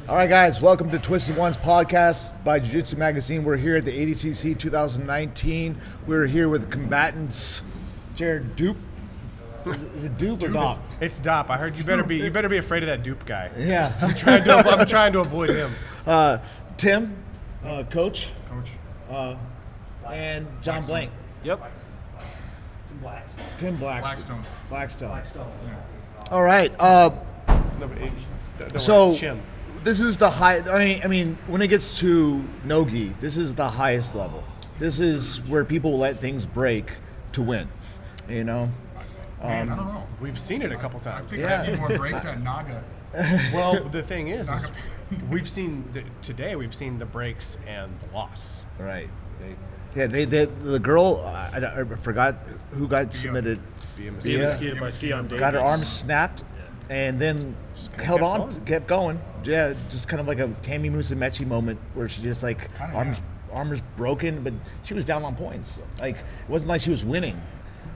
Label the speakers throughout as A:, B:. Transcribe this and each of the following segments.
A: All right, guys, welcome to Twisted Ones podcast by Jiu-Jitsu Magazine. We're here at the ADCC 2019. We're here with combatants Jared Doop. Is it Doop or Dopp?
B: It's Dopp. I heard you better be afraid of that Doop guy.
A: Yeah.
B: I'm trying to avoid him.
A: Tim, Coach. And Jon Blank.
C: Yep.
A: Tim Blackstone. Blackstone.
D: Yeah.
A: All right. So this is the high. I mean, when it gets to no-gi, this is the highest level. This is where people let things break to win. You know.
D: Man, I don't know.
B: We've seen it a couple
D: I
B: times.
D: think I've seen more breaks at Naga.
B: Well, the thing is we've seen the breaks and the loss.
A: Right. The girl, I forgot who got submitted.
C: Executed by Theon Davis.
A: Got her arms snapped, and then held on, kept going. Yeah, just kind of like a Tammy Musumeci moment where she just like arms broken, but she was down on points. Like it wasn't like she was winning.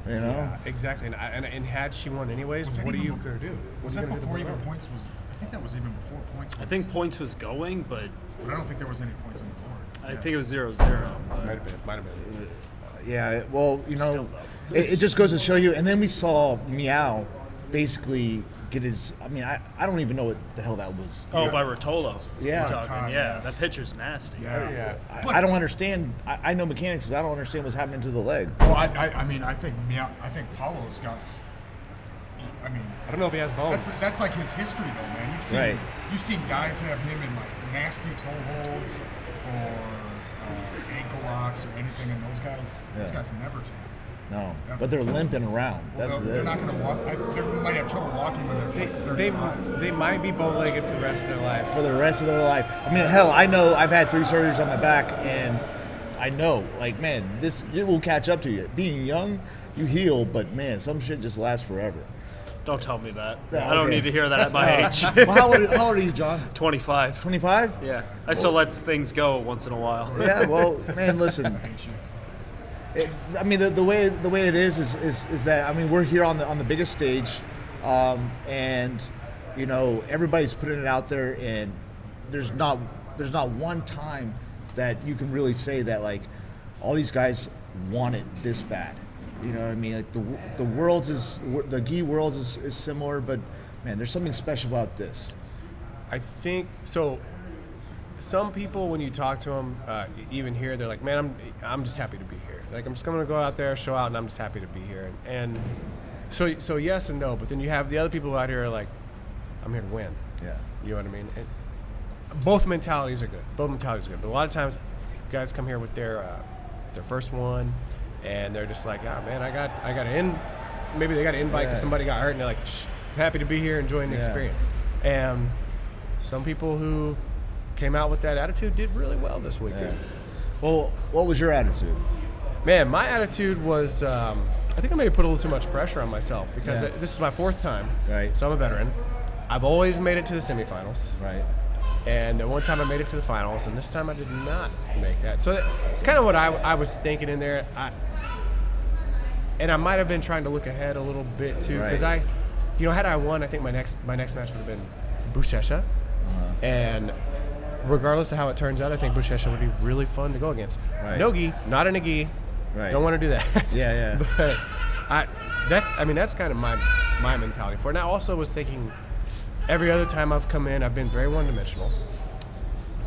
A: You know.
B: Yeah, exactly. And had she won anyways, what are you gonna do?
D: Was that before even points was? I think that was even before points.
C: I think points was going, but
D: I don't think there was any points on the board.
C: I think it was 0-0.
B: Might have been.
A: Yeah. Well, you know, it just goes to show you. And then we saw Meow basically get his. I mean, I don't even know what the hell that was.
C: Oh, by Rotolo.
A: Yeah.
C: Yeah, that pitcher's nasty.
D: Yeah.
A: I don't understand. I know mechanics, but I don't understand what's happening to the leg.
D: Well, I mean, I think Paulo's got. I mean,
B: I don't know if he has bones.
D: That's like his history, though, man. You've seen guys have him in like nasty toe holds or ankle locks or anything, and those guys never take.
A: No, but they're limping around.
D: They're not going to walk. They might have trouble walking when they're like 35.
B: They might be bow-legged for the rest of their life.
A: For the rest of their life. I mean, hell, I know I've had 3 surgeries on my back, and I know, like, man, it will catch up to you. Being young, you heal, but man, some shit just lasts forever.
C: Don't tell me that.
A: Okay.
C: I don't need to hear that at my age.
A: Well, how old are you, John?
C: 25.
A: 25?
C: Yeah. I still let things go once in a while.
A: Yeah, well, man, listen. I mean, the way it is that, I mean, we're here on the biggest stage, and you know, everybody's putting it out there, and there's not one time that you can really say that like all these guys want it this bad. You know what I mean? Like the gi world is similar, but man, there's something special about this.
B: I think so. Some people, when you talk to them, even here, they're like, "Man, I'm just happy to be here. Like, I'm just going to go out there, show out, and I'm just happy to be here." And so yes and no. But then you have the other people out here are like, "I'm here to win."
A: Yeah.
B: You know what I mean? And both mentalities are good. But a lot of times, guys come here with it's their first one, and they're just like, "Ah, man, I got an maybe they got an invite because somebody got hurt, and they're like, I'm happy to be here, enjoying the experience." And some people who came out with that attitude did really well this weekend.
A: Yeah. Well, what was your attitude?
B: Man, my attitude was, I think I maybe put a little too much pressure on myself because this is my 4th time.
A: Right.
B: So I'm a veteran. I've always made it to the semifinals.
A: Right.
B: And the one time I made it to the finals, and this time I did not make that. So it's kind of what I was thinking in there. And I might have been trying to look ahead a little bit too, because had I won, I think my next match would have been Buchecha. And regardless of how it turns out, I think Buchecha would be really fun to go against.
A: Right.
B: No-gi, not in a gi.
A: Right.
B: Don't want to do that.
A: Yeah.
B: But that's kind of my mentality for it. And I also was thinking, every other time I've come in, I've been very one-dimensional.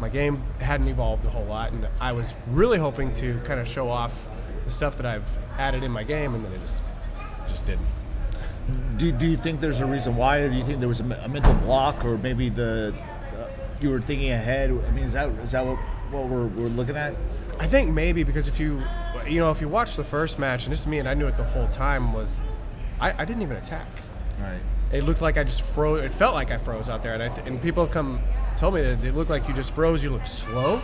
B: My game hadn't evolved a whole lot, and I was really hoping to kind of show off the stuff that I've added in my game, and then it just didn't.
A: Do you think there's a reason why, or do you think there was a mental block, or maybe you were thinking ahead? I mean, is that what we're looking at?
B: I think maybe because if you watch the first match, and this is me, and I knew it the whole time, was I didn't even attack.
A: Right.
B: It looked like I just froze. It felt like I froze out there, and people have told me that it looked like you just froze. You looked slow,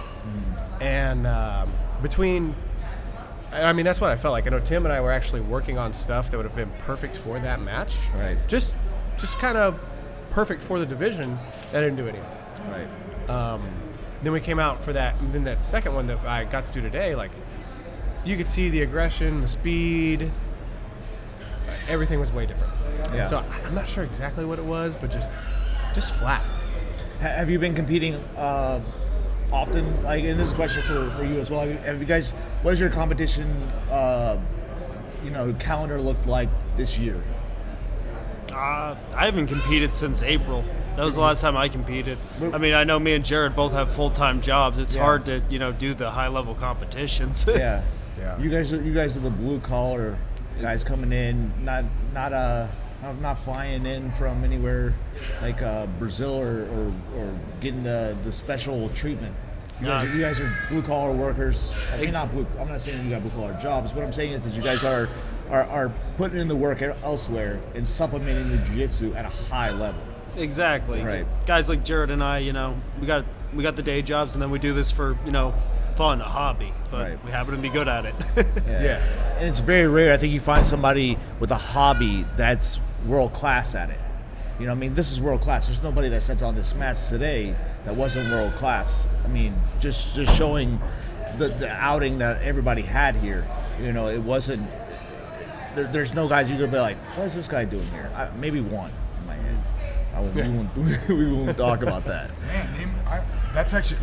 B: and that's what I felt like. I know Tim and I were actually working on stuff that would have been perfect for that match.
A: Right.
B: Just kind of perfect for the division. That didn't do anything.
A: Right.
B: Then we came out for that, and then that second one that I got to do today, like, you could see the aggression, the speed, everything was way different.
A: Yeah.
B: So I'm not sure exactly what it was, but just flat.
A: Have you been competing often? Like, and this is a question for you as well. Have you guys? What does your competition, calendar look like this year?
C: I haven't competed since April. That was the last time I competed. I mean, I know me and Jared both have full-time jobs. It's hard to, do the high-level competitions.
A: Yeah.
B: Yeah.
A: You guys are the blue collar guys coming in, not flying in from anywhere like Brazil or getting the special treatment. You guys are blue collar workers. I mean, not blue. I'm not saying you got blue collar jobs. What I'm saying is that you guys are putting in the work elsewhere and supplementing the jiu-jitsu at a high level.
C: Exactly.
A: Right.
C: Guys like Jared and I, we got the day jobs, and then we do this for fun, a hobby, but we happen to be good at it.
B: Yeah.
A: And it's very rare. I think you find somebody with a hobby that's world class at it. I mean, this is world class. There's nobody that stepped on this match today that wasn't world class. I mean, just showing the outing that everybody had here. It wasn't. There's no guys you could be like, what is this guy doing here? Maybe one in my head. We won't talk about that.
D: Man,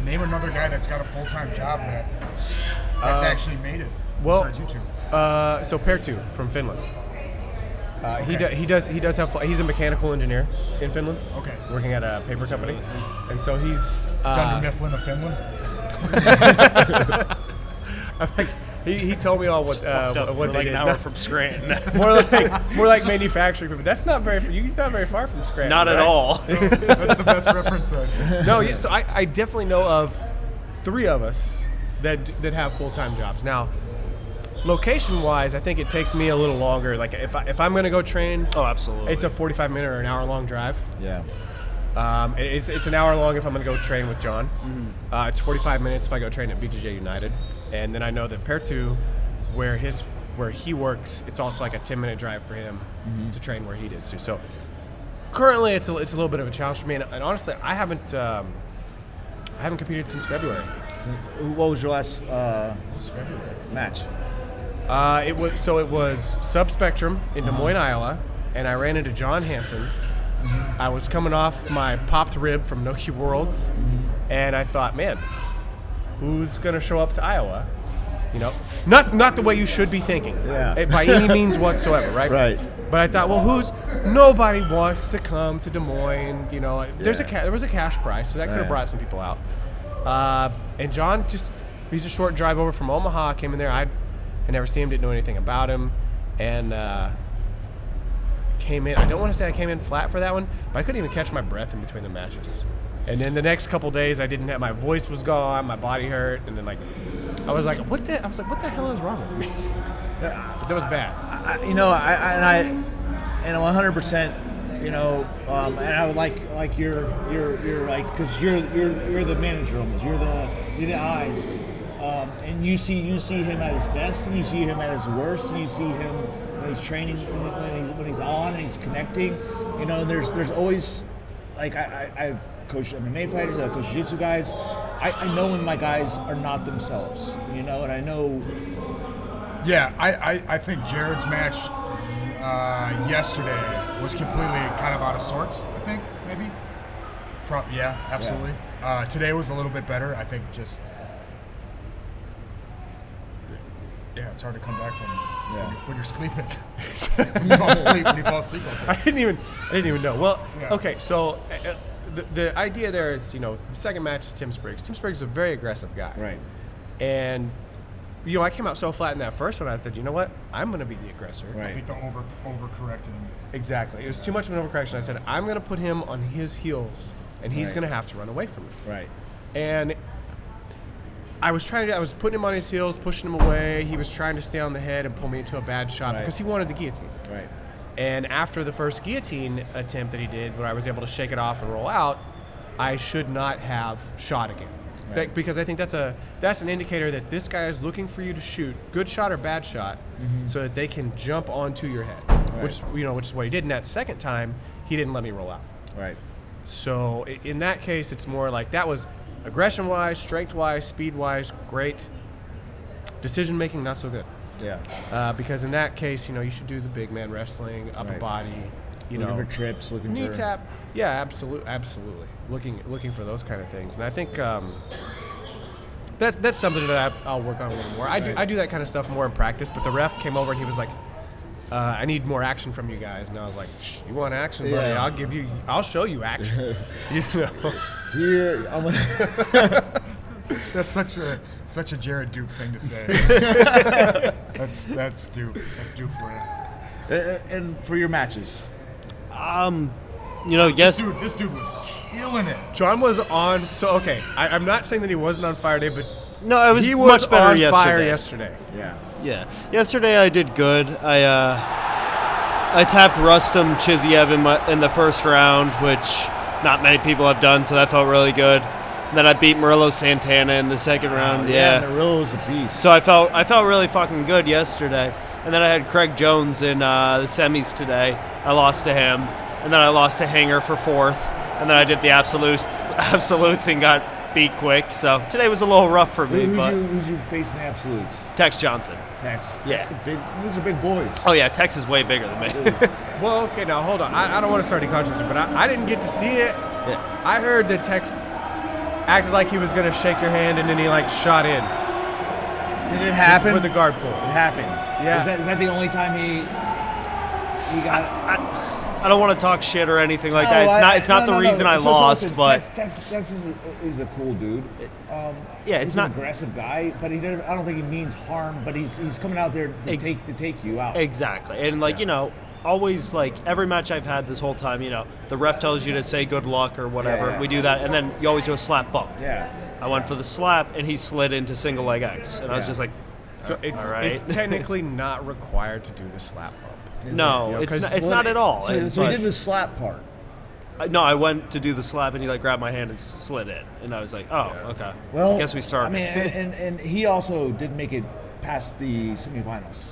D: name another guy that's got a full-time job that's actually made it. Besides you two.
B: So Pair 2 from Finland.
D: Okay.
B: He does have. He's a mechanical engineer in Finland.
D: Okay.
B: Working at a paper company, and so he's
D: Dunder Mifflin of Finland.
B: He told me all what
C: We're
B: they
C: like
B: did.
C: an hour from Scranton.
B: more like manufacturing equipment. That's not very. You're not very far from Scranton.
C: Not at
B: right?
C: all.
D: That's the best reference.
B: No, yeah. So I definitely know of 3 of us that have full-time jobs. Now, location-wise, I think it takes me a little longer. Like if I'm gonna go train,
C: Oh, absolutely.
B: it's a 45-minute or an hour-long drive.
A: Yeah.
B: It's an hour long if I'm gonna go train with Jon. It's 45 minutes if I go train at BJJ United, and then I know that Pair 2, where he works, it's also like a 10-minute drive for him to train where he does too. So currently, it's a little bit of a challenge for me, and honestly, I haven't competed since February.
A: What was your last match?
B: It was Sub Spectrum in Des Moines, Iowa, and I ran into John Hansen. I was coming off my popped rib from Noki Worlds, and I thought, man, who's gonna show up to Iowa? Not the way you should be thinking, by any means whatsoever, right?
A: Right.
B: But I thought, well, nobody wants to come to Des Moines. There was a cash prize, so that could have brought some people out. And John he's a short drive over from Omaha. Came in there. I never seen him, didn't know anything about him, and came in. I don't want to say I came in flat for that one, but I couldn't even catch my breath in between the matches. And then the next couple days, my voice was gone, my body hurt, and then I was like, what the hell is wrong with me? But that was bad.
A: I 100%. And I would like you're like, because you're the manager almost. You're the eyes, and you see him at his best, and you see him at his worst, and you see him when he's training, when he's on and he's connecting. There's always, like, I've coached MMA fighters, I've coached Jiu-Jitsu guys. I know when my guys are not themselves, and I know.
D: Yeah, I think Jared's match yesterday was completely kind of out of sorts, I think, maybe. Yeah, absolutely. Yeah. Today was a little bit better. I think just... Yeah, it's hard to come back from when you're sleeping. when you fall asleep. Okay.
B: I didn't even know. Well, okay, so the idea there is, the second match is Tim Spriggs. Tim Spriggs is a very aggressive guy.
A: Right.
B: And, I came out so flat in that first one, I thought, you know what? I'm going to be the aggressor.
A: Right.
D: I think the overcorrected him.
B: Exactly. It was too much of an overcorrection. I said, I'm going to put him on his heels, and he's going to have to run away from me.
A: Right.
B: And I was putting him on his heels, pushing him away. He was trying to stay on the head and pull me into a bad shot because he wanted the guillotine.
A: Right.
B: And after the first guillotine attempt that he did, where I was able to shake it off and roll out, I should not have shot again.
A: Right.
B: Because I think that's an indicator that this guy is looking for you to shoot good shot or bad shot, so that they can jump onto your head.
A: Right.
B: Which is what he did. And that second time, he didn't let me roll out.
A: Right.
B: So in that case, it's more like that was aggression-wise, strength-wise, speed-wise, great. Decision-making, not so good.
A: Yeah.
B: Because in that case, you should do the big man wrestling, upper
A: Right.
B: body,
A: looking for trips, looking
B: knee
A: for
B: tap. Yeah, absolutely. Looking for those kind of things, and I think that's something that I'll work on a little more. I do that kind of stuff more in practice, but the ref came over and he was like, I need more action from you guys, and I was like, you want action, buddy?
A: Yeah.
B: I'll show you action. You know?
A: Here, I'm gonna
D: That's such a Jared Doop thing to say. that's Doop. That's Doop for you.
A: and for your matches.
C: Yes.
D: This dude was killing it.
B: John was on. So okay, I'm not saying that he wasn't on fire today, but
C: No, I was
B: he was
C: much better
B: on
C: yesterday.
B: fire yesterday.
A: Yeah.
C: Yeah. Yesterday I did good. I tapped Rustam Chiziev in the first round, which not many people have done, so that felt really good. And then I beat Murillo Santana in the second round. Yeah.
A: Murillo's a beast.
C: So I felt really fucking good yesterday. And then I had Craig Jones in the semis today. I lost to him. And then I lost to Hanger for fourth. And then I did the absolutes and got beat quick. So today was a little rough for me.
A: Who'd you face in the absolutes?
C: Tex Johnson.
A: Tex.
C: Yeah.
A: These are big boys.
C: Oh, yeah, Tex is way bigger than me.
B: Well, okay, now hold on. I don't want to start any controversy, but I didn't get to see it.
C: Yeah.
B: I heard that Tex acted like he was going to shake your hand, and then he shot in.
A: Did it happen?
B: With the guard pull.
A: It happened.
B: Yeah.
A: Is that the only time he got?
C: I don't want to talk shit or anything like that. It's not the reason I lost,
A: listen,
C: but
A: Tex is a cool dude.
C: yeah, it's
A: he's
C: not
A: an aggressive guy, but I don't think he means harm. But he's coming out there to take you out.
C: Exactly, and always every match I've had this whole time, the ref tells you to say good luck or whatever.
A: Yeah.
C: We do that, and then you always do a slap bump.
A: Yeah.
C: I went for the slap, and he slid into single leg X, and I was just like,
B: So it's
C: all right.
B: it's technically not required to do the slap bump.
C: no, it's not at all.
A: So he did the slap part.
C: No, I went to do the slap, and he grabbed my hand and slid in, and I was like, oh, okay.
A: Well,
C: I guess we started.
A: I mean, and he also didn't make it past the semifinals.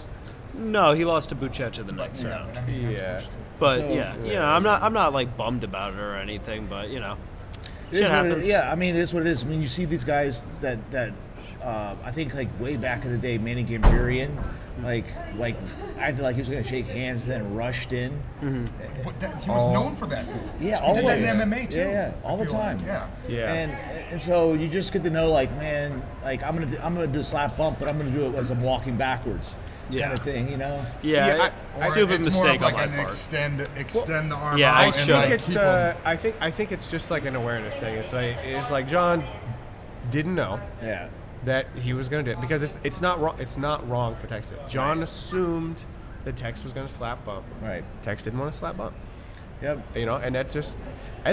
C: No, he lost to Buchecha the next round.
D: I mean, that's
B: Yeah.
D: bullshit.
C: But
A: So,
C: I'm not bummed about it or anything, but
A: It is
C: shit
A: what
C: happens.
A: yeah, I mean, it is what it is. I mean, you see these guys that I think way back in the day, Manny Gambarian, acted like he was going to shake hands, then rushed in.
D: But he was known for that.
A: Yeah,
D: He
A: always.
D: did that in MMA too.
A: Yeah, all the
D: I feel
A: time.
D: like, yeah.
B: Yeah.
A: And so you just get to know, I'm gonna do a slap bump, but I'm gonna do it as I'm walking backwards,
C: Yeah.
A: kind of thing,
C: Yeah,
B: Yeah,
D: Or
C: stupid
D: it's
C: mistake
D: more of
C: on my
D: an
C: part.
D: extend the arm
C: Yeah,
D: out
C: I
D: and
C: should.
B: I think it's
D: keep 'em.
B: I think it's just an awareness thing. It's like John didn't know
A: Yeah.
B: that he was going to do it because it's not wrong. It's not wrong for Tex to. John assumed that Tex was going to slap bump.
A: Right.
B: Tex didn't want to slap bump.
A: Yep.
B: And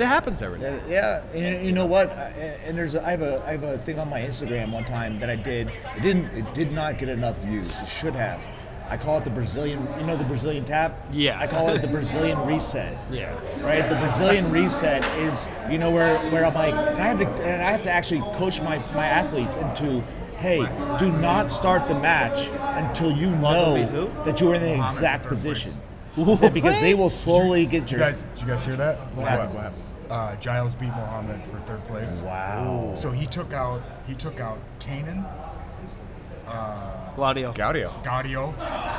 B: it happens every day.
A: Yeah, and you know what? And I have a thing on my Instagram one time that I did. It did not get enough views. It should have. I call it the Brazilian. You know the Brazilian tap?
C: Yeah.
A: I call it the Brazilian reset.
C: Yeah.
A: Right. The Brazilian reset is where I'm like, and I have to actually coach my athletes into, hey, do not start the match until you know
C: beat who?
A: that you're in the
D: Muhammad
A: exact
D: for third
A: position. Because they will slowly get
D: Did
A: your.
D: you guys hear that?
A: What happened?
D: Giles beat Muhammad for third place.
A: Wow.
D: So he took out Kanan,
B: Gaudio.
D: Gaudio,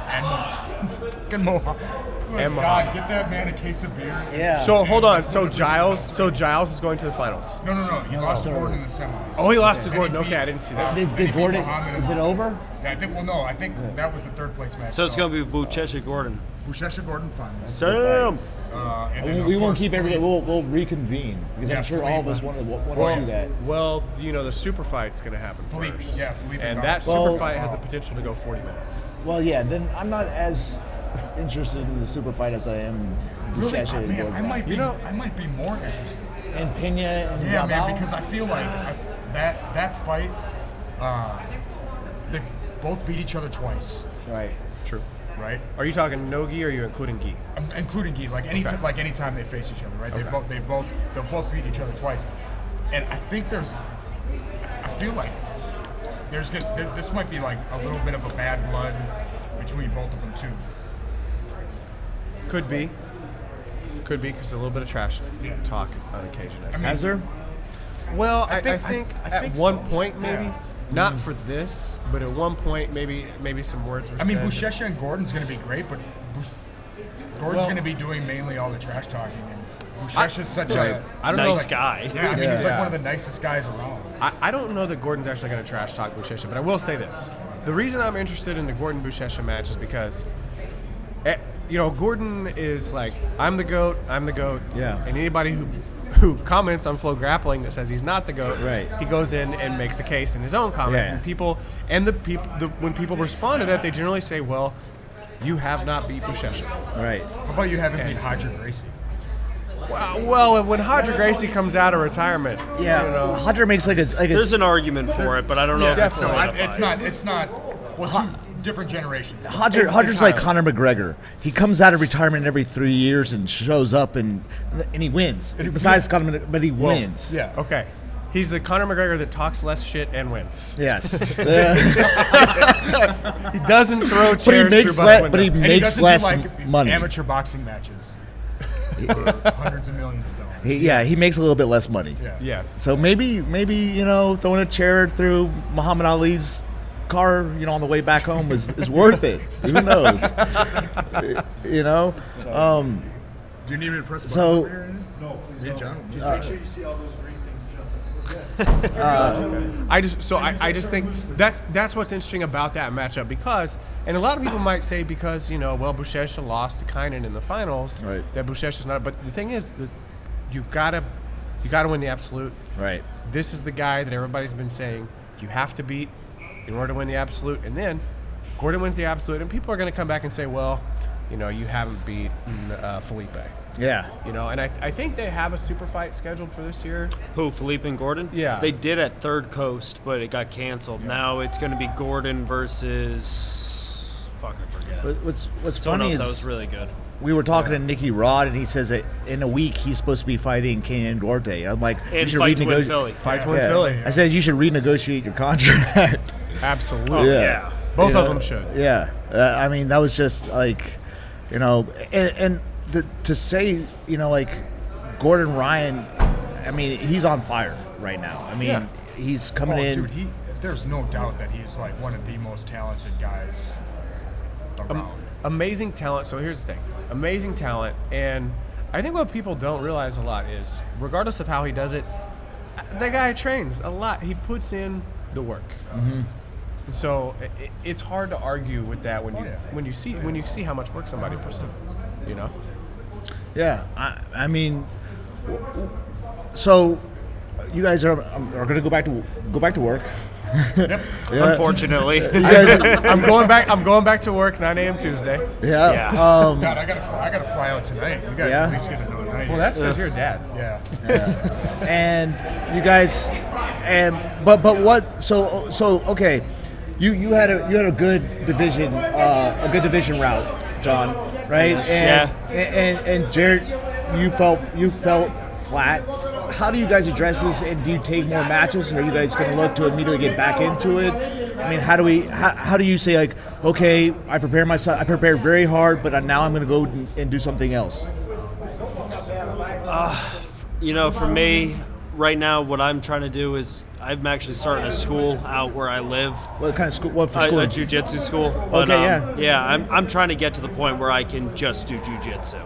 D: and fucking Muhammad. Good
B: And
D: God,
B: Muhammad.
D: get that man a case of beer.
A: Yeah.
B: So hold on. So Giles is going to the finals.
D: No. He lost to Gordon in the semis.
B: Oh, he lost to
D: And
B: Gordon.
D: beat,
B: Okay, I didn't see that.
A: Did
D: and he beat
A: Gordon?
D: Muhammad
A: Is it
D: and-
A: over?
D: Yeah, I think that was the third place match.
C: So it's going to be Buchecha Gordon.
D: Buchecha Gordon finals.
C: Damn.
D: And then,
A: We
D: of
A: won't
D: course,
A: keep everything. We'll reconvene because
D: Yeah,
A: I'm sure all of us
D: Felipe.
A: want to see that.
B: Well, the super fight's going to happen
D: Felipe,
B: first.
D: yeah, Felipe
B: and
D: got
B: that
D: it.
B: super
A: Well-
B: fight has the potential to go 40 minutes.
A: Well, yeah. Then I'm not as interested in the super fight as I am.
D: Really,
A: Buchecha and
D: man,
A: Gordon.
D: I might be.
B: You know-
D: I might be more interested.
A: And Pena and
D: Yeah,
A: Galvao?
D: man, because I feel like that fight, they both beat each other twice,
A: Right.
B: True.
D: right?
B: Are you talking no gi or are you including gi?
D: Including Guy, anytime they face each other, right?
B: Okay.
D: They'll both beat each other twice, and I think I feel like this might be like a little bit of a bad blood between both of them too.
B: Could be because a little bit of trash talk on occasion.
D: I mean,
A: Has there?
B: Well,
D: I
B: I
D: think-
B: think
D: I
B: at
D: think
B: one
D: so.
B: point maybe,
D: Yeah.
B: not for this, but at one point maybe some words were
D: I mean,
B: said.
D: Buchecha and Gordon's going to be great, but Gordon's going to be doing mainly all the trash talking, and Bushesh is such a
C: nice guy.
D: Yeah, I mean, he's like one of the nicest guys around.
B: I don't know that Gordon's actually going to trash talk Buchecha, but I will say this. The reason I'm interested in the Gordon-Buchecha match is because, Gordon is like, I'm the GOAT.
A: Yeah.
B: And anybody who comments on Flow Grappling that says he's not the GOAT,
A: right,
B: he goes in and makes a case in his own comment.
A: Yeah.
B: And when people respond to that, they generally say, well, you have not beat Buchecha.
A: Right.
D: How about you haven't beat Hodger Gracie?
B: Well, when Hodger Gracie comes out of retirement,
A: Hodger makes like a.
C: There's an argument for it, but I don't know if it's
B: definitely.
C: solidified.
D: It's not. Well, two different generations.
A: Hodger's like Conor McGregor. He comes out of retirement every 3 years and shows up and he wins. Besides Conor, but he wins.
D: Yeah.
B: Okay. He's the Conor McGregor that talks less shit and wins.
A: Yes.
B: He doesn't throw chairs
A: but he makes less money.
D: Amateur boxing matches. Hundreds of millions of dollars.
A: He makes a little bit less money.
D: Yeah.
B: Yes.
A: So maybe throwing a chair through Muhammad Ali's car, on the way back home is worth it. Who knows?
D: Do you need me to press buttons over here? No, please don't. John, just make sure you see all those green things too.
B: I just think that's what's interesting about that matchup because, and a lot of people might say because Buchecha lost to Kynan in the finals,
A: right,
B: that Buchecha's not. But the thing is that you've got to win the absolute.
A: Right. This
B: is the guy that everybody's been saying you have to beat in order to win the absolute, and then Gordon wins the absolute, and people are going to come back and say, well, you haven't beaten Felipe.
A: Yeah.
B: And I think they have a super fight scheduled for this year.
C: Who, Felipe and Gordon?
B: Yeah.
C: They did at Third Coast, but it got canceled. Yeah. Now it's going to be Gordon versus... Fuck, I forget.
A: What's
C: Someone
A: funny
C: else
A: is...
C: that was really good.
A: We were talking to Nicky Rod, and he says that in a week he's supposed to be fighting Kenan Gorte. I'm like,
C: and you should renegotiate. Philly.
B: Fight to win Philly.
A: I said you should renegotiate your contract.
B: Absolutely.
C: Yeah.
B: Both of them should.
A: Yeah. I mean, that was just like, to say, like Gordon Ryan, I mean, he's on fire right now. I mean, he's coming in.
D: Dude, there's no doubt that he's like one of the most talented guys around.
B: Amazing talent. So here's the thing. Amazing talent. And I think what people don't realize a lot is, regardless of how he does it, that guy trains a lot. He puts in the work.
A: Mm-hmm.
B: So it's hard to argue with that when you see how much work somebody puts in,
A: Yeah, I mean, so you guys are going to go back to work.
C: Yep. Yeah. Unfortunately,
B: I'm going back to work 9 a.m. Tuesday.
A: Yeah.
D: God, I gotta fly out tonight. You guys at least get another night.
B: Well, that's because you're a dad.
A: Yeah. And you guys, but what? So okay, you had a good division route, John, right? And Jared, you felt flat. How do you guys address this, and do you take more matches, or are you guys going to look to immediately get back into it? I mean, how do you say, like, okay, I prepared very hard, but now I'm going to go and do something else?
C: For me, right now, what I'm trying to do is I'm actually starting a school out where I live.
A: What kind of school? What for school?
C: A jiu-jitsu school. But,
A: okay,
C: yeah, I'm trying to get to the point where I can just do jiu-jitsu.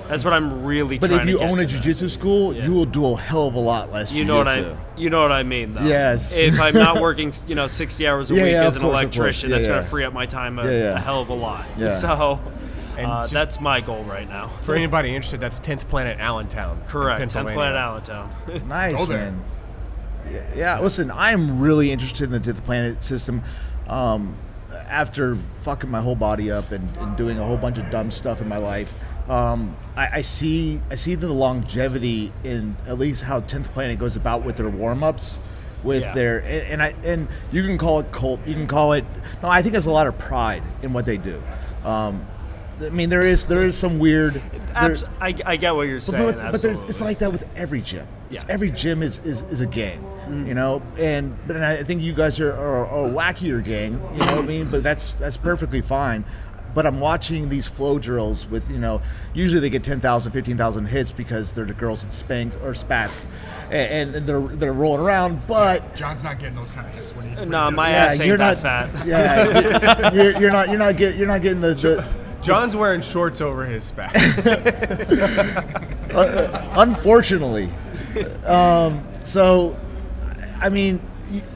C: That's what I'm really trying to get to.
A: But if you own a jiu-jitsu school, you will do a hell of a lot less jiu-jitsu.
C: You know what I mean, though.
A: Yes.
C: If I'm not working, 60 hours a week as an electrician, that's going to free up my time a hell of a lot.
A: Yeah.
C: So that's my goal right now.
B: For anybody interested, that's 10th Planet Allentown.
C: Correct, 10th Planet Allentown.
A: Nice, man. Yeah, listen, I'm really interested in the 10th Planet system. After fucking my whole body up and doing a whole bunch of dumb stuff in my life, I see the longevity in at least how 10th Planet goes about with their warm-ups, their and you can call it cult, you can call it. No, I think there's a lot of pride in what they do. I mean, there is some weird.
C: I get what you're saying,
A: but it's like that with every gym.
C: Yeah.
A: Every gym is a gang, but I think you guys are a wackier gang, you know what I mean? But that's perfectly fine. But I'm watching these flow drills with, usually they get 10,000, 15,000 hits because they're the girls in Spanx or Spats, and they're rolling around. But
D: John's not getting those kind of hits when he.
C: No, my ass ain't that fat.
A: Yeah, you're not getting the.
B: John's wearing shorts over his specs.
A: Unfortunately. So, I mean,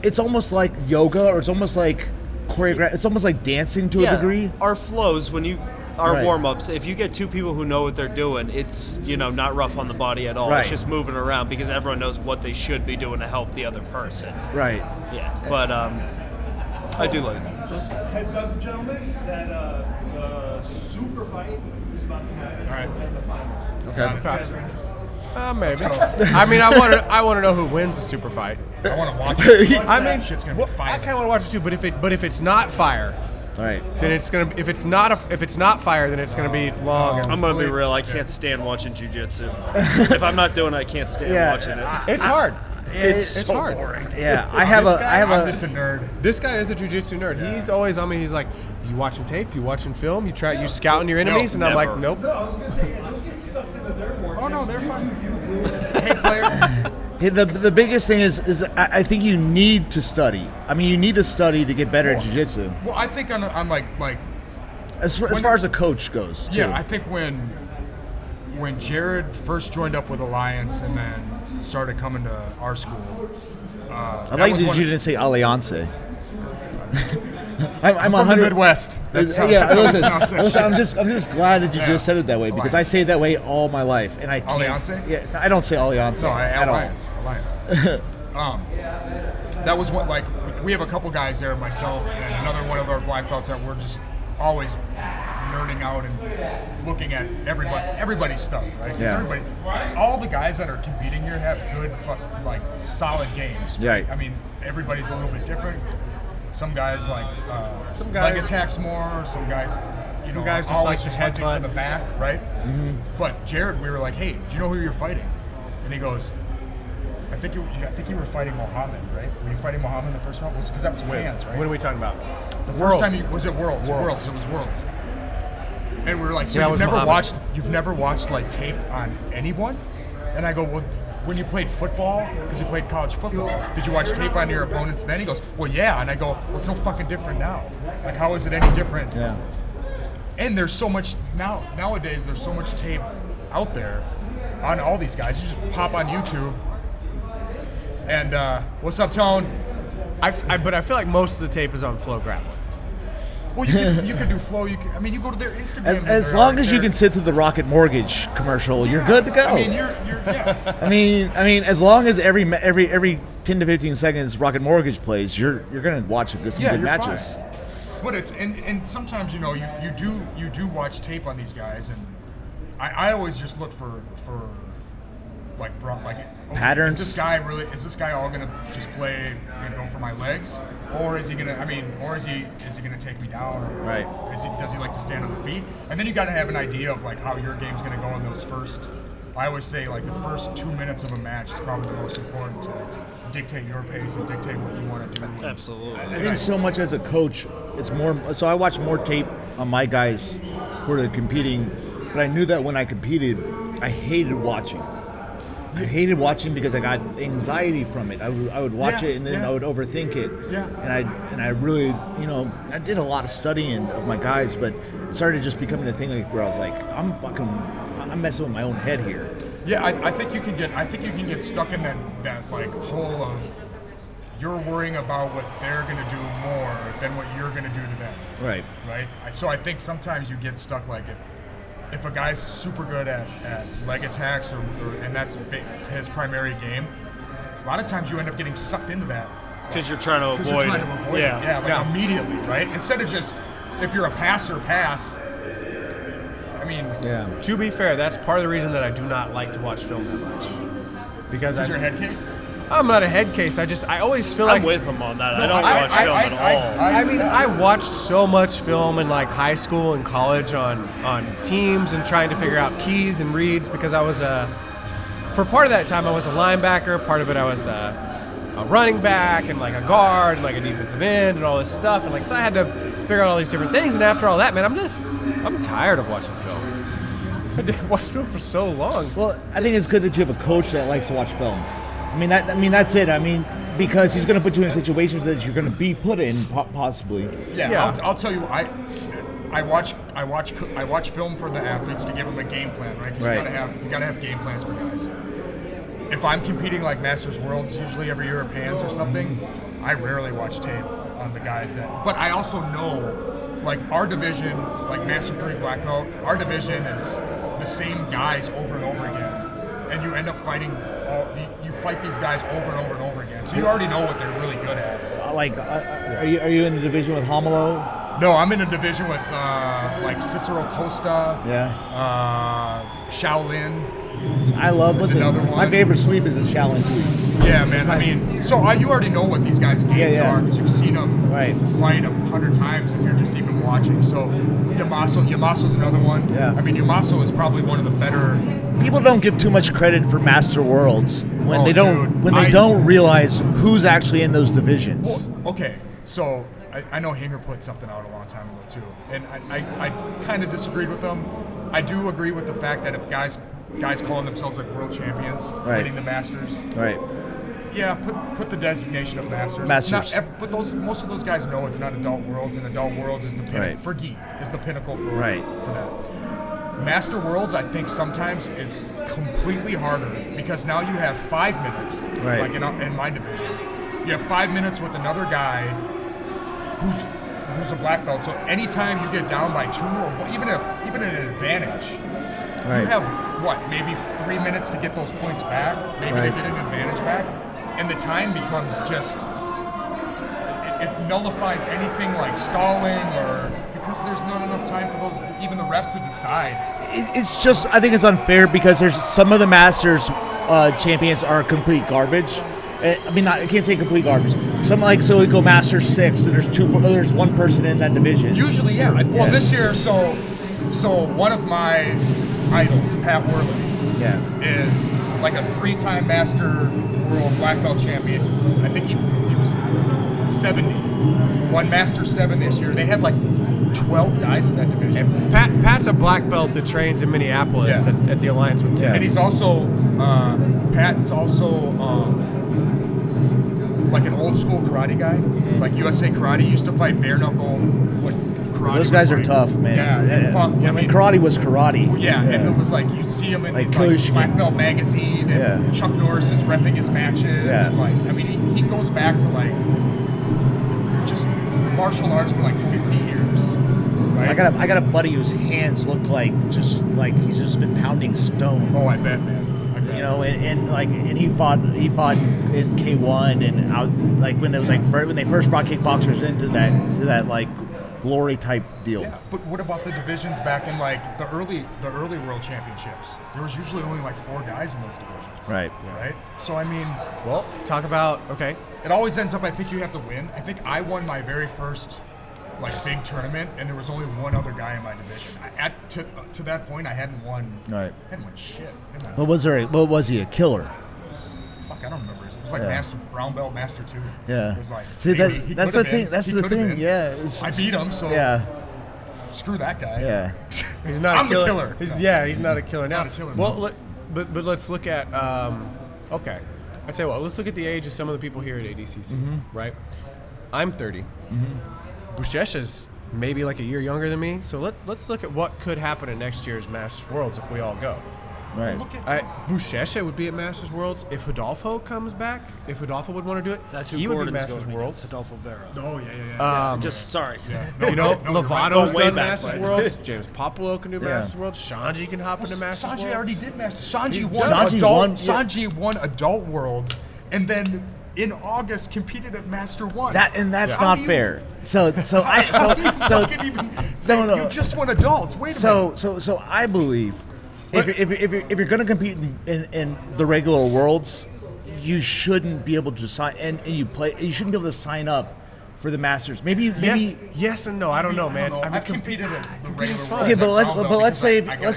A: it's almost like yoga, or it's almost like choreography. It's almost like dancing to a degree.
C: Our flows, our
A: Right.
C: warm-ups, if you get two people who know what they're doing, it's, not rough on the body at all.
A: Right.
C: It's just moving around because everyone knows what they should be doing to help the other person.
A: Right.
C: Yeah, but I do like it.
E: Just heads up, gentlemen, that the super fight is about to happen at the finals.
A: Okay.
E: You guys are interested?
B: Maybe. I mean, I want to know who wins the super fight.
D: I want to watch it.
B: I mean,
D: shit's gonna be
B: I
D: fire.
B: kind of want to watch it too. But if it's not fire,
A: Right.
B: then it's gonna. If it's not fire, then it's gonna be long. And
C: I'm gonna be real. I can't stand watching Jiu-Jitsu. If I'm not doing it, I can't stand
A: Yeah.
C: watching it.
B: it's hard.
A: It's
B: It's hard.
A: Yeah, I have
D: I'm
A: a.
D: just a nerd.
B: This guy is a jiu-jitsu nerd. He's always on me. He's like, you watching tape? You watching film? You scouting your enemies? And I'm like,
C: never.
B: nope.
E: No, I was going to say, don't get sucked into their vortex.
D: Oh, no, they're fine.
E: You,
D: Hey, player.
A: Hey, the biggest thing is I think you need to study. I mean, you need to study to get better at jiu-jitsu.
D: Well, I think I'm like
A: As far as a coach goes, too.
D: yeah. I think when Jared first joined up with Alliance and then started coming to our school.
A: I like that you didn't say Alliance. I'm
D: from the
A: 100.
D: Midwest. That's how,
A: Yeah,
D: that's
A: listen,
D: how it's
A: I'm just glad that you
D: Yeah.
A: just said it that way, because I say it that way all my life, and I can't.
D: Alliance?
A: Yeah, I don't say Alliance
D: No,
A: at all.
D: Alliance. That was what, like, we have a couple guys there, myself and another one of our black belts, that we're just always nerding out and looking at everybody's stuff, right? 'Cause
A: Yeah.
D: all the guys that are competing here have good, solid games.
A: Right.
D: I mean, everybody's a little bit different. Some guys like
B: Some guys-
D: leg attacks more. Some guys,
B: Some guys just
D: always
B: like to
D: hunting
B: headbutt.
D: from the back, right? Mm-hmm. But Jared, we were like, hey, do you know who you're fighting? And he goes, I think you were fighting Mohammed, right? Were you fighting Mohammed in the first round? Because that was Pans, right?
B: What are we talking about?
D: The first time was it Worlds? Worlds. It was Worlds. And we were like, so
B: Yeah, it
D: you've
B: was
D: never
B: Muhammad.
D: watched like tape on anyone? And I go, well, when you played football, because you played college football, did you watch tape on your opponents then? He goes, well, yeah. And I go, well, it's no fucking different now. Like, how is it any different?
A: Yeah.
D: And there's so much nowadays. There's so much tape out there on all these guys. You just pop on YouTube. And what's up, Tone?
B: But I feel like most of the tape is on Flow Grappling.
D: Well, you can do flow. You go to their Instagram.
A: As long as you can sit through the Rocket Mortgage commercial, you're good to go.
D: I mean, you're yeah.
A: I mean, as long as every 10 to 15 seconds Rocket Mortgage plays, you're gonna watch some good
D: you're
A: matches.
D: fine. But it's and sometimes you do watch tape on these guys, and I always just look for
A: Patterns.
D: Is this guy all gonna just play and go for my legs, or is he gonna take me down? Or
A: Right.
D: Does he like to stand on the feet? And then you got to have an idea of like how your game's gonna go in those first. I always say like the first 2 minutes of a match is probably the most important to dictate your pace and dictate what you want to do.
C: Absolutely.
A: I think so much as a coach, it's more. So I watch more tape on my guys who are competing, but I knew that when I competed, I hated watching. I hated watching because I got anxiety from it. I would watch it and then I would overthink it.
D: Yeah.
A: And I really, I did a lot of studying of my guys, but it started just becoming a thing where I was like, I'm messing with my own head here.
D: Yeah, I think you can get stuck in that like hole of you're worrying about what they're gonna do more than what you're gonna do to them.
A: Right.
D: Right. So I think sometimes you get stuck like if a guy's super good at leg attacks and that's his primary game, a lot of times you end up getting sucked into that.
C: Because you're trying to
D: Because you're
C: avoid
D: trying
C: it.
D: to avoid it. Yeah, immediately, right? Instead of just if you're a pass. I mean,
A: Yeah.
B: To be fair, that's part of the reason that I do not like to watch film that much. Because
D: is your head case?
B: I'm not a head case. I always feel
C: I'm
B: like
C: with him on that. I don't watch film at all.
B: I mean, I watched so much film in like high school and college on teams and trying to figure out keys and reads because I was for part of that time I was a linebacker, part of it I was a running back and like a guard and like a defensive end and all this stuff, and like so I had to figure out all these different things, and after all that, man, I'm tired of watching film. I didn't watch film for so long.
A: Well, I think it's good that you have a coach that likes to watch film. I mean that's it. I mean, because he's going to put you in situations that you're going to be put in, possibly.
D: Yeah.
B: Yeah.
D: I'll tell you, I watch film for the athletes to give them a game plan, right? Because you gotta have game plans for guys. If I'm competing like Masters Worlds, usually every year at Pans or something, I rarely watch tape on the guys that. But I also know, like our division, like Master 3 Black Belt, our division is the same guys over and over again, and you end up fighting you fight these guys over and over and over again. So you already know what they're really good at.
A: Are you in the division with Homolo?
D: No, I'm in a division with like Cicero Costa. Shaolin.
A: I love. Listen,
D: another one.
A: my favorite sweep is the Shaolin sweep.
D: Yeah, man. I mean, so you already know what these guys' games are because you've seen them fight 100 times if you're just even watching. So Yamaso's another one.
A: Yeah.
D: I mean, Yamaso is probably one of the better.
A: People don't give too much credit for Master Worlds when they don't realize who's actually in those divisions.
D: Well, okay, so I know Hinger put something out a long time ago too, and I kind of disagreed with them. I do agree with the fact that if guys calling themselves like world champions, winning the Masters, yeah, put the designation of Masters. But most of those guys know it's not Adult Worlds, and Adult Worlds is the pinnacle for Gi, is the pinnacle for that. Master Worlds, I think sometimes is completely harder because now you have 5 minutes, like in my division, you have 5 minutes with another guy who's a black belt. So anytime you get down by 2 or even an advantage, you have maybe 3 minutes to get those points back, maybe to get an advantage back, and the time becomes just it nullifies anything like stalling or because there's not enough time for those even the refs to decide.
A: It's just I think it's unfair because there's some of the Masters champions are complete garbage. I mean, I can't say complete garbage. Some so we go Masters 6, and there's one person in that division.
D: Usually, yeah. Well, this year, so one of my idols, Pat Worley, is like a 3-time Master World Black Belt champion. I think he was 70. Won Master 7 this year. They had like 12 guys in that division.
B: And Pat's a black belt that trains in Minneapolis at the Alliance with Tim.
D: And he's also Pat's also like an old school karate guy, like USA Karate. Used to fight bare knuckle.
A: Those guys are tough, man.
D: Yeah.
A: I mean, karate was karate.
D: And it was like you'd see him in like Black Belt magazine, and Chuck Norris is reffing his matches. And like, I mean, he goes back to like just martial arts for like 50 years. Right?
A: I got a buddy whose hands look like he's just been pounding stone.
D: Oh, I bet, man.
A: You know, and he fought in K1 and out like when it was like when they first brought kickboxers into that like glory type deal.
D: Yeah, but what about the divisions back in like the early world championships? There was usually only like 4 guys in those divisions.
A: Right.
D: So I mean,
B: well, talk about
D: it always ends up. I think you have to win. I think I won my very first like big tournament, and there was only one other guy in my division. To that point, I hadn't won. Right. I hadn't won shit.
A: But was he a killer?
D: Fuck, I don't remember. It was like Master Brown Belt, Master 2.
A: Yeah.
D: It was like,
A: see, that's the thing. That's the thing. Yeah.
D: I beat him, so screw that guy.
A: Yeah.
B: He's not a killer. He's not a killer now.
D: Not a killer,
B: well, but let's look at okay. I tell you what, let's look at the age of some of the people here at ADCC, right? I'm 30. Bushesha's maybe like a year younger than me, so let's look at what could happen at next year's Masters Worlds if we all go.
A: Right.
B: Bushesha would be at Masters Worlds if Rodolfo comes back. If Rodolfo would want to do it,
C: that's who
B: he would be
C: Gordon's
B: Masters
C: going
B: Worlds.
C: Rodolfo Vera.
D: Oh yeah.
C: Just sorry.
D: Yeah.
B: Lovato's
C: way
B: done
C: back,
B: Masters
C: but-
B: Worlds. James Popolo can do Masters Worlds. Shanji can hop into Masters
D: Sanji
B: Worlds.
D: already did Masters. Sanji won Adult Worlds, and then in August competed at Master 1.
A: That's not fair. So
D: you just won adults. Wait a minute.
A: So I believe if you're going to compete in the regular worlds, you shouldn't be able to sign and you shouldn't be able to sign up for the Masters. Maybe
B: yes and no. I don't know, man.
D: I've competed at the regular worlds.
A: Okay, but let's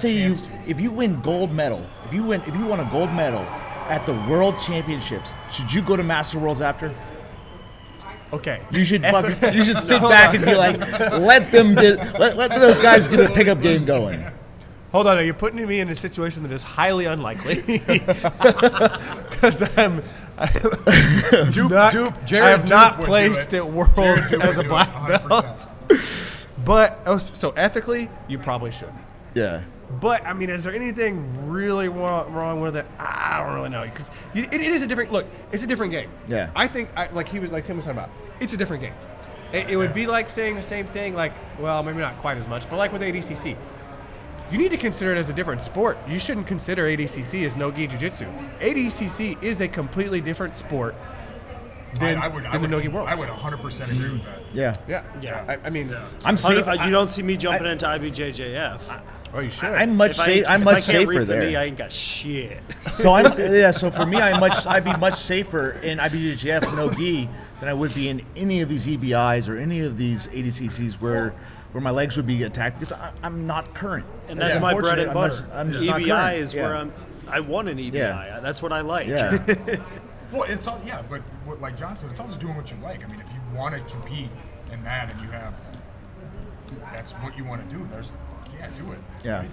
A: say if you win gold medal, if you won a gold medal at the World Championships, should you go to Master Worlds after?
B: Okay.
A: You should sit back and be like, let those guys get a pickup game going.
B: Hold on, you're putting me in a situation that is highly unlikely. Because I have not placed at Worlds as a black belt. But so ethically, you probably should.
A: Yeah.
B: But I mean, is there anything really wrong with it? I don't really know because it is a different look. It's a different game.
A: Yeah.
B: I think like Tim was talking about. It's a different game. It would be like saying the same thing, like, well, maybe not quite as much, but like with ADCC. You need to consider it as a different sport. You shouldn't consider ADCC as no-gi jiu-jitsu. ADCC is a completely different sport than the no-gi worlds.
D: I would 100% agree with that.
A: Yeah.
B: I mean,
A: I'm safe.
C: You don't see me jumping into IBJJF.
B: oh, you should.
A: I'm much
C: If I
A: safer
C: can't reap the
A: there.
C: knee, I ain't got shit.
A: So for me, I'd be much safer in IBJJF no gi than I would be in any of these EBIs or any of these ADCCs where my legs would be attacked because I'm not current.
C: And that's my bread and
A: unfortunate.
C: butter.
A: I'm just not
C: EBI
A: current.
C: is where I won an EBI.
A: Yeah.
C: That's what I like.
A: Yeah.
D: Well, it's all but like John said, it's all just doing what you like. I mean, if you want to compete in that and that's what you want to do. Do it.
A: Yeah.
D: Right?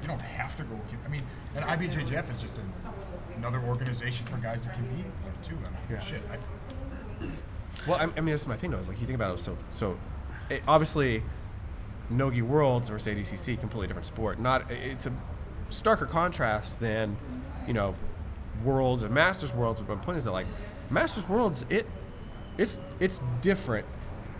D: You don't have to go. I mean, and IBJJF is just another organization for guys that compete too. I mean, shit.
B: Well, I mean, that's my thing though. Is like you think about it, so obviously, no-gi worlds versus ADCC, completely different sport. It's a starker contrast than, worlds and masters worlds. But my point is that like masters worlds, it's different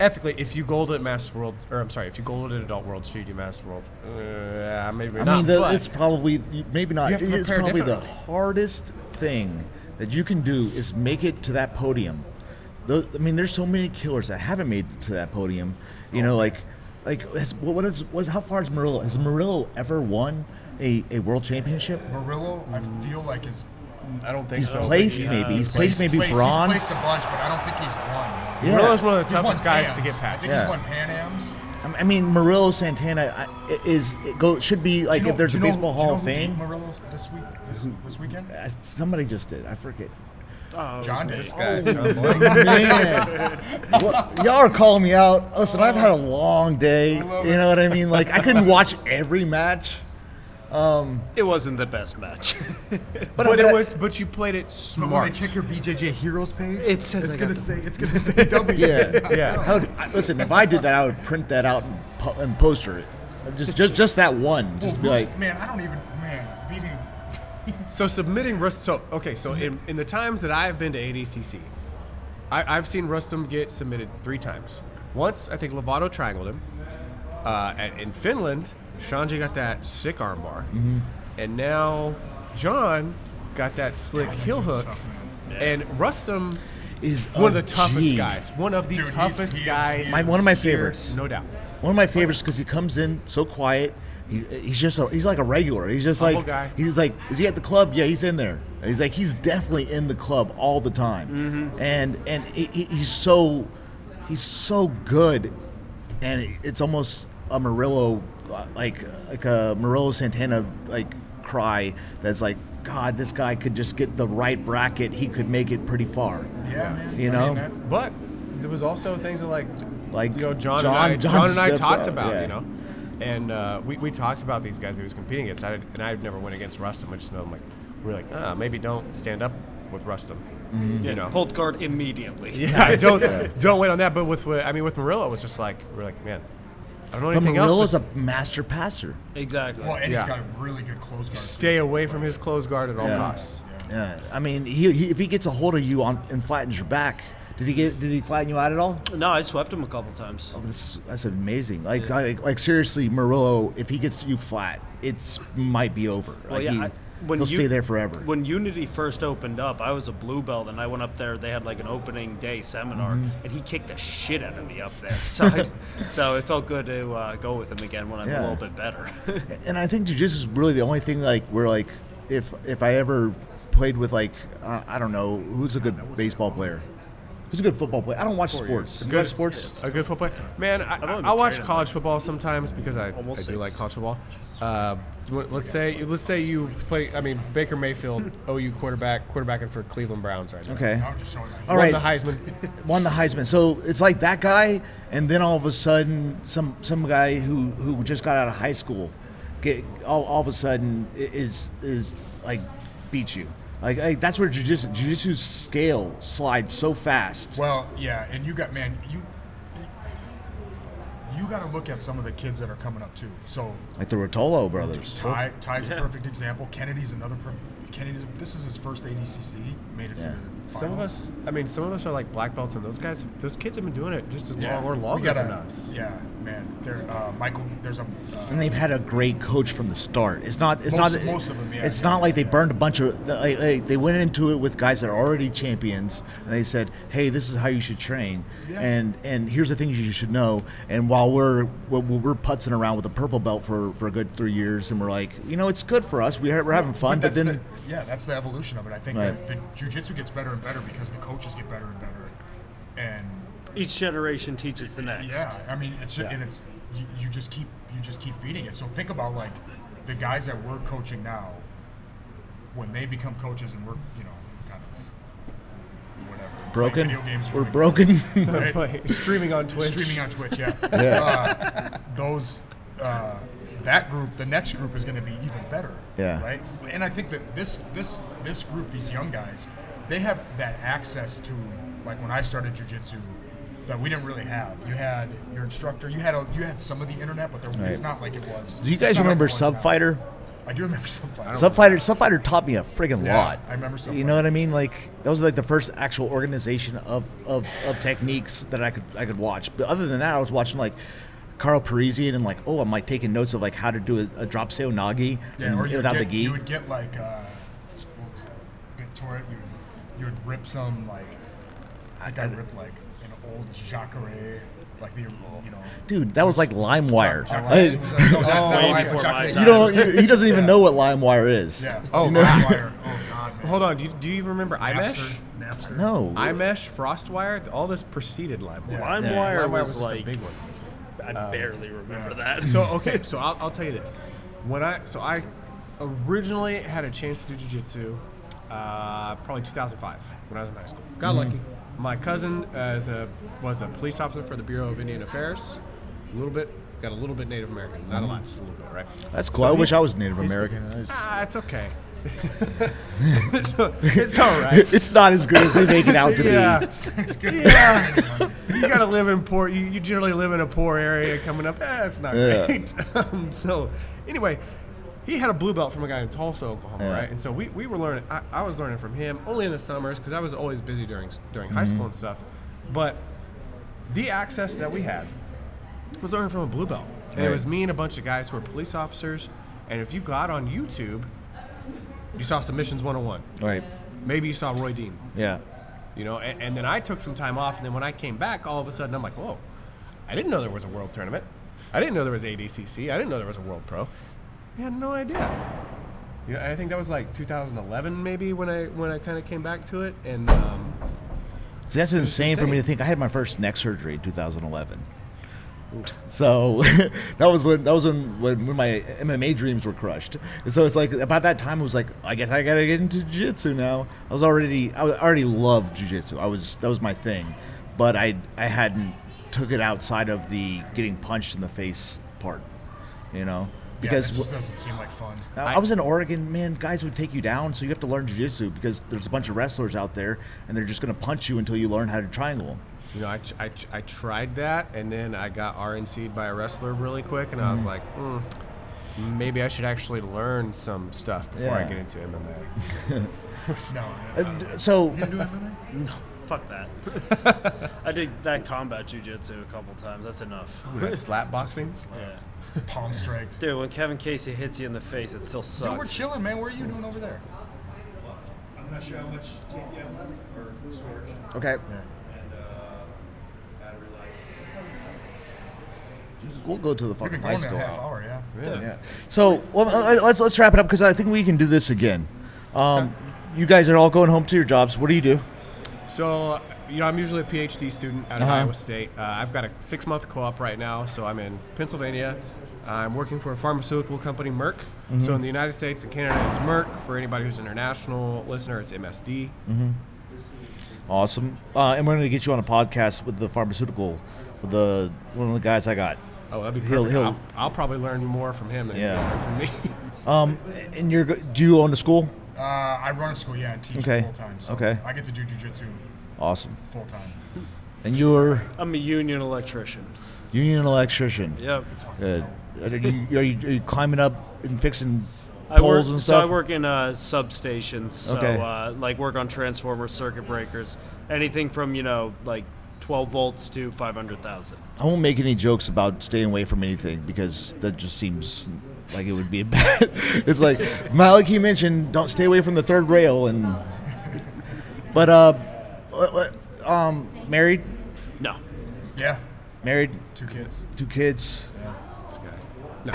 B: ethically. If you gold at masters world, or I'm sorry, if you gold at adult worlds, should you do masters worlds? Maybe not.
A: I mean,
B: but
A: it's probably maybe not.
B: You have to
A: It's
B: prepare
A: probably the
B: differently.
A: hardest thing that you can do is make it to that podium. There's so many killers that haven't made it to that podium. How far is Murillo? Has Murillo ever won a world championship?
D: Murillo, I feel like
B: I don't think
A: He's
B: so.
A: placed maybe. He's placed maybe bronze.
D: He's placed a bunch, but I don't think he's won.
A: Yeah.
B: Murillo's one of the
D: He's won
B: toughest guys
D: Pans.
B: to get
D: I
B: past.
D: think he's won Pan Ams.
A: I mean, Murillo Santana should be like if there's a baseball Hall of Fame.
D: Murillo this weekend?
A: Somebody just did. I forget.
D: John did.
A: Man, y'all are calling me out. Listen, I've had a long day. You know what I mean? Like I couldn't watch every match.
C: It wasn't the best match.
B: But you played it
D: But
B: smart.
D: when they check your BJJ Heroes page,
C: It says
D: it's
C: I
D: gonna
C: got
D: say W.
A: Yeah.
B: Yeah.
A: Listen, if I did that, I would print that out and poster it. Just that one. Just be like,
D: man, I don't even beating.
B: So submitting Rustum. So in the times that I've been to ADCC, I've seen Rustum get submitted 3 times. Once I think Lovato triangled him. In Finland, Shanji got that sick armbar, and now Jon got that slick heel hook. And Rustum
A: is
B: one of the
A: a
B: toughest
A: G.
B: guys. One of the
D: Dude,
B: toughest
D: he is-
B: guys.
A: One of my
B: here,
A: favorites.
B: no doubt.
A: One of my favorites because he comes in so quiet. He's like a regular. He's just
B: Humble
A: like
B: guy.
A: he's like, is he at the club? Yeah, he's in there. He's definitely in the club all the time. And he's so good, and it's almost a Murillo like a Murillo Santana cry that's like, God, this guy could just get the right bracket. He could make it pretty far.
D: Yeah, man.
A: You know?
B: But there was also things that Jon
A: Jon
B: and I
A: steps
B: talked
A: up,
B: about,
A: yeah.
B: and we talked about these guys he was competing against. And I never went against Rustum. I just know we're like, maybe don't stand up with Rustum. You know,
C: Pulled guard immediately.
B: yeah, don't wait on that. But with Murillo, it was just like we're like, man, I don't know
A: But
B: anything else.
A: Murillo's
B: But
A: a master passer.
C: Exactly.
D: Well, and
B: Yeah.
D: he's got a really good close guard.
B: stay away from his closed guard at all
A: Yeah.
B: costs.
A: Yeah, I mean, he if he gets a hold of you and flattens your back, did he flatten you out at all?
C: No, I swept him a couple times.
A: Oh, that's amazing. Like seriously, Murillo, if he gets you flat, it's might be over.
C: Well,
A: Like,
C: yeah,
A: he'll stay there forever.
C: When Unity first opened up, I was a blue belt, and I went up there. They had like an opening day seminar, and he kicked the shit out of me up there. So it felt good to go with him again when I'm a little bit better.
A: And I think jiu-jitsu is really the only thing where if I ever played with I don't know who's a good baseball player, who's a good football player. I don't watch sports. You watch sports?
B: A good football player. Man,
C: only
B: I
C: been
B: watch
C: training
B: college football sometimes because I do
C: 6.
B: like college football. Let's say you play. I mean, Baker Mayfield, OU quarterbacking for Cleveland Browns right now.
A: Okay.
D: I'm just showing you.
A: All
B: Won
A: right.
B: the Heisman.
A: Won the Heisman. So it's like that guy, and then all of a sudden, some guy who just got out of high school, all of a sudden is like beats you. Like that's where jiu-jitsu's scale slides so fast.
D: Well, yeah, and you got you you got to look at some of the kids that are coming up too. So
A: Like the Rotolo brothers.
D: Ty's a perfect example. Kennedy's another. This is his first ADCC. Made it to the finals.
B: Some of us are like black belts, and those kids have been doing it just as long or longer than us.
D: Yeah, man. Michael. There's a.
A: And they've had a great coach from the start. It's not.
D: Most of them. Yeah.
A: It's not like they burned a bunch of. They went into it with guys that are already champions, and they said, "Hey, this is how you should train, and here's the things you should know." And while we're putzing around with a purple belt for a good 3 years, and we're like, it's good for us. We're having fun, but then.
D: That's the evolution of it. I think that the jiu-jitsu gets better and better because the coaches get better and better, and
C: each generation teaches the next.
D: Yeah, I mean, you just keep feeding it. So think about like the guys that we're coaching now, when they become coaches and we're kind of whatever
A: broken.
D: Video games
A: We're broken.
D: Right?
B: Streaming on Twitch.
D: Yeah. Those. That group, the next group is going to be even better.
A: Yeah.
D: Right. And I think that this group, these young guys, they have that access to, like when I started jiu-jitsu, that we didn't really have. You had your instructor. You had some of the internet, but it's not like it was.
A: Do you guys remember Subfighter?
D: I do remember Subfighter.
A: Subfighter taught me a friggin' lot.
D: I remember Subfighter.
A: You know what I mean? Like that was like the first actual organization of techniques that I could watch. But other than that, I was watching like Carl Parisian and like, I'm like taking notes of like how to do a drop seo nagi without the gi.
D: You would get like what was that? Victoria, you would rip some like I ripped like an old Jacare, like
A: Dude, that was like LimeWire.
C: Way before my time.
A: He doesn't even know what LimeWire is.
D: Yeah. LimeWire. Oh God, man.
B: Hold on. Do you remember iMesh?
D: Napster.
A: No.
B: iMesh, FrostWire, all this preceded LimeWire.
D: Yeah.
C: LimeWire was
B: just
C: like
B: a big one.
C: I barely remember that.
B: So I'll tell you this. I originally had a chance to do jiu-jitsu probably 2005 when I was in high school. Got lucky. My cousin was a police officer for the Bureau of Indian Affairs. Got a little bit Native American. Not a lot, just a little bit, right?
A: That's cool. I wish I was Native American.
B: It's okay. it's all right.
A: It's not as good as they make it out to be.
D: It's good.
B: Yeah. You gotta live in poor. You generally live in a poor area. Coming up, it's not great. So, anyway, he had a blue belt from a guy in Tulsa, Oklahoma, right? And so we were learning. I was learning from him only in the summers because I was always busy during high school and stuff. But the access that we had was learning from a blue belt, and it was me and a bunch of guys who were police officers. And if you got on YouTube, you saw Submissions 101.
A: Right.
B: Maybe you saw Roy Dean.
A: Yeah.
B: And then I took some time off, and then when I came back, all of a sudden I'm like, whoa, I didn't know there was a world tournament. I didn't know there was ADCC. I didn't know there was a world pro. I had no idea. I think that was like 2011 maybe when I kind of came back to it, and
A: See, that's insane for me to think. I had my first neck surgery in 2011. So that was when my MMA dreams were crushed. And so it's like about that time it was like, I guess I gotta get into jiu-jitsu now. I already loved jiu-jitsu. That was my thing, but I hadn't took it outside of the getting punched in the face part, because
D: it just doesn't seem like fun.
A: I was in Oregon, man. Guys would take you down, so you have to learn jiu-jitsu because there's a bunch of wrestlers out there, and they're just gonna punch you until you learn how to triangle.
B: I tried that, and then I got RNC'd by a wrestler really quick, and I was like, maybe I should actually learn some stuff before I get into MMA.
D: No.
A: So,
D: You do MMA?
C: No, fuck that. I did that combat jiu-jitsu a couple times. That's enough.
B: Slap boxing?
C: Yeah.
D: Palm strike.
C: Dude, when Kevin Casey hits you in the face, it still sucks.
D: Dude, we're chilling, man. What are you doing over there?
E: I'm not sure how much tape you have left or storage.
A: okay,
E: And battery life.
A: we'll go to the
D: We've
A: fucking
D: been going
A: lights
D: a
A: go
D: half
A: out.
D: hour, yeah.
A: Yeah. So let's wrap it up because I think we can do this again. You guys are all going home to your jobs. What do you do?
B: So, I'm usually a PhD student out of Iowa State. I've got a 6-month co-op right now, so I'm in Pennsylvania. I'm working for a pharmaceutical company, Merck. So in the United States and Canada, it's Merck. For anybody who's an international listener, it's MSD.
A: Awesome. And we're going to get you on a podcast with the pharmaceutical, with one of the guys I got.
B: Oh, that'd be perfect. I'll probably learn more from him than he's going to learn from me.
A: And do you own a school?
D: I run a school, and teach
A: Okay.
D: full time. So
A: Okay.
D: I get to do jiu-jitsu
A: Awesome.
D: full time.
A: And you're
C: I'm a union electrician.
A: Union electrician.
C: Yep.
A: Good. Are you climbing up and fixing
C: I
A: poles
C: work,
A: and
C: so
A: stuff?
C: I work in substations, so
A: Okay.
C: like work on transformer circuit breakers, anything from like 12 volts to 500,000.
A: I won't make any jokes about staying away from anything because that just seems like it would be a bad. It's like Malachy mentioned, don't stay away from the third rail. But married,
C: No.
D: Yeah.
A: married,
D: 2 kids.
A: 2 kids.
B: This guy. No.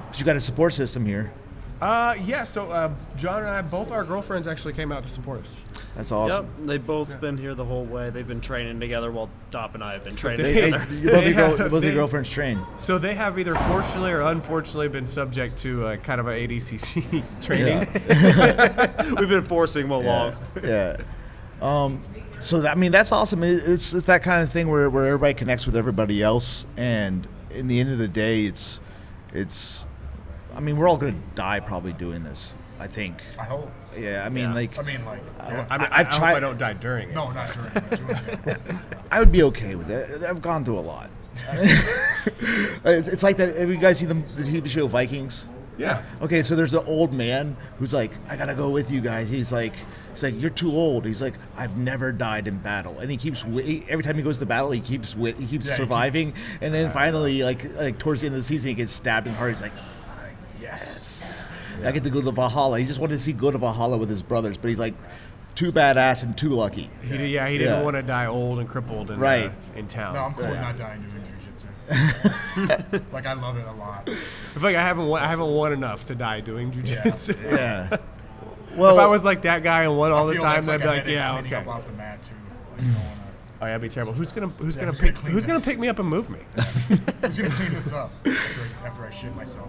A: But you got a support system here.
B: Yeah. So John and I, both our girlfriends actually came out to support us.
A: That's awesome.
C: Yep. They've both been here the whole way. They've been training together while Dopp and I have been training
A: Hey,
C: together.
A: both of your girlfriends train.
B: So they have either fortunately or unfortunately been subject to kind of an ADCC training.
C: We've been forcing them along.
A: Yeah. So that's awesome. It's that kind of thing where everybody connects with everybody else, and in the end of the day, it's. We're all gonna die probably doing this. I think.
D: I hope.
A: Yeah.
C: Yeah.
A: Like.
D: Yeah.
B: I hope I don't die during it.
D: No, not during it.
A: I would be okay with it. I've gone through a lot. It's like that. Have you guys seen the TV show Vikings?
B: Yeah.
A: Okay, so there's an old man who's like, I gotta go with you guys. He's like, you're too old. He's like, I've never died in battle, and he keeps every time he goes to battle, he keeps surviving, and then finally, like towards the end of the season, he gets stabbed in the heart. He's like, yes, I get to go to Valhalla. He just wanted to go to Valhalla with his brothers, but he's like, too badass and too lucky.
B: He didn't want to die old and crippled in town.
D: No, I'm cool with not dying doing jiu-jitsu. Like, I love it a lot.
B: I feel like I haven't won enough to die doing jiu-jitsu.
A: Yeah. Well,
B: If I was like that guy and won all the
D: feel
B: time,
D: that's
B: I'd be
D: a
B: like,
D: headache
B: yeah,
D: cleaning
B: okay.
D: up off the mat, too. Like, you don't wanna,
B: Oh, yeah, that'd be terrible. Who's gonna
D: who's gonna
B: pick me up and move me?
D: who's going to clean this up after I shit myself?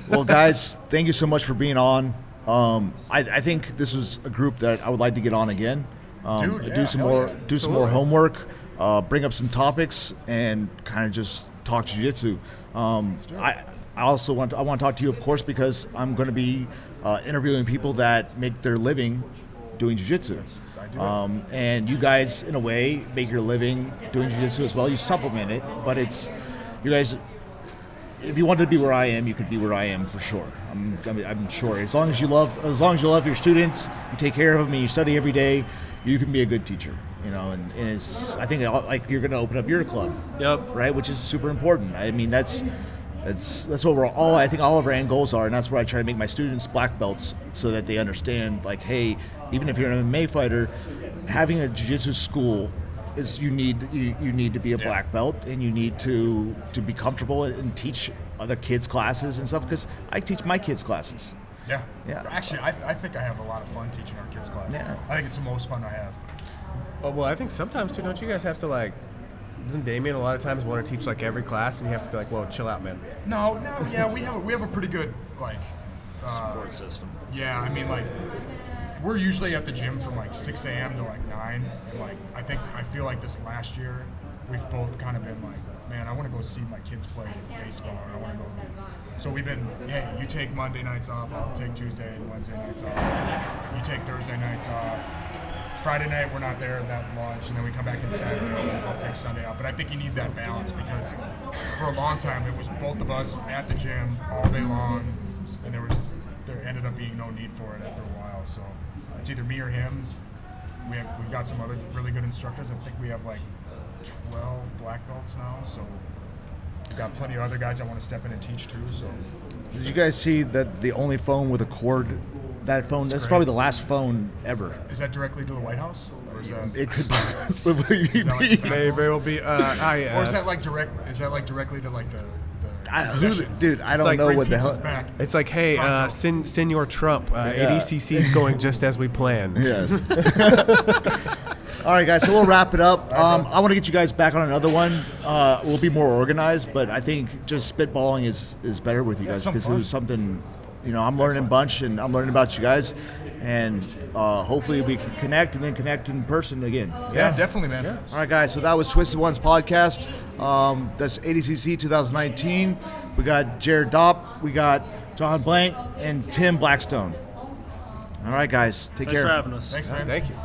A: Well, guys, thank you so much for being on. I think this is a group that I would like to get on again.
D: Dude, yeah,
A: do some
D: hell
A: more,
D: yeah.
A: do some more homework, bring up some topics, and kind of just talk jiu-jitsu. I also want to talk to you, of course, because I'm going to be interviewing people that make their living doing jiu-jitsu. And you guys, in a way, make your living doing jiu-jitsu as well. You supplement it, but it's you guys. If you wanted to be where I am, you could be where I am for sure. I'm sure. As long as you love your students, you take care of them, and you study every day, you can be a good teacher. And it's. I think like you're going to open up your club.
C: Yep.
A: Right, which is super important. I mean, that's what we're all. I think all of our end goals are, and that's where I try to make my students black belts so that they understand. Like, hey, even if you're an MMA fighter, having a jiu-jitsu school is you need to be a black belt, and you need to be comfortable and teach other kids classes and stuff, because I teach my kids classes.
D: Yeah.
A: Yeah.
D: Actually, I think I have a lot of fun teaching our kids class.
A: Yeah.
D: I think it's the most fun I have.
B: Oh, well, I think sometimes too. Don't you guys have to Doesn't Damien a lot of times want to teach every class, and you have to be like, "Whoa, chill out, man."
D: No, yeah, we have a pretty good
C: Support system.
D: Yeah, I mean, we're usually at the gym from 6 a.m. to 9, and I feel like this last year we've both kind of been man, I want to go see my kids play baseball, or I want to go. So we've been, hey, you take Monday nights off, I'll take Tuesday and Wednesday nights off. You take Thursday nights off. Friday night we're not there at that lunch, and then we come back on Saturday. I'll take Sunday off. But I think you need that balance, because for a long time it was both of us at the gym all day long, and there ended up being no need for it after a while. So it's either me or him. We've got some other really good instructors. I think we have 12 black belts now. So we've got plenty of other guys that want to step in and teach too. So
A: Did you guys see that the only phone with a cord? That phone, that's
D: great.
A: probably the last phone ever.
D: is that directly to the White House, or is that?
A: It could possibly
D: Is that
A: be.
B: May very well be.
D: Or is that direct? Is that directly to the sessions?
A: Dude, I don't
B: like
A: know
D: Bring
A: what the hell.
D: pizzas back.
B: It's like, hey,
D: Pronto.
B: Senor Trump, ADCC is going just as we planned.
A: Yes. All right, guys. So we'll wrap it up. I want to get you guys back on another one. We'll be more organized, but I think just spitballing is better with you guys,
D: some
A: because it
D: fun.
A: was something. I'm learning a bunch, and I'm learning about you guys, and hopefully we can connect and then connect in person again.
D: Yeah, definitely, man.
A: All right, guys. So that was Twisted Ones podcast. That's ADCC 2019. We got Jared Dopp, we got Jon Blank, and Tim Blackstone. All right, guys. Take
C: Thanks
A: care.
C: for having us.
D: Thanks, man.
B: Thank you.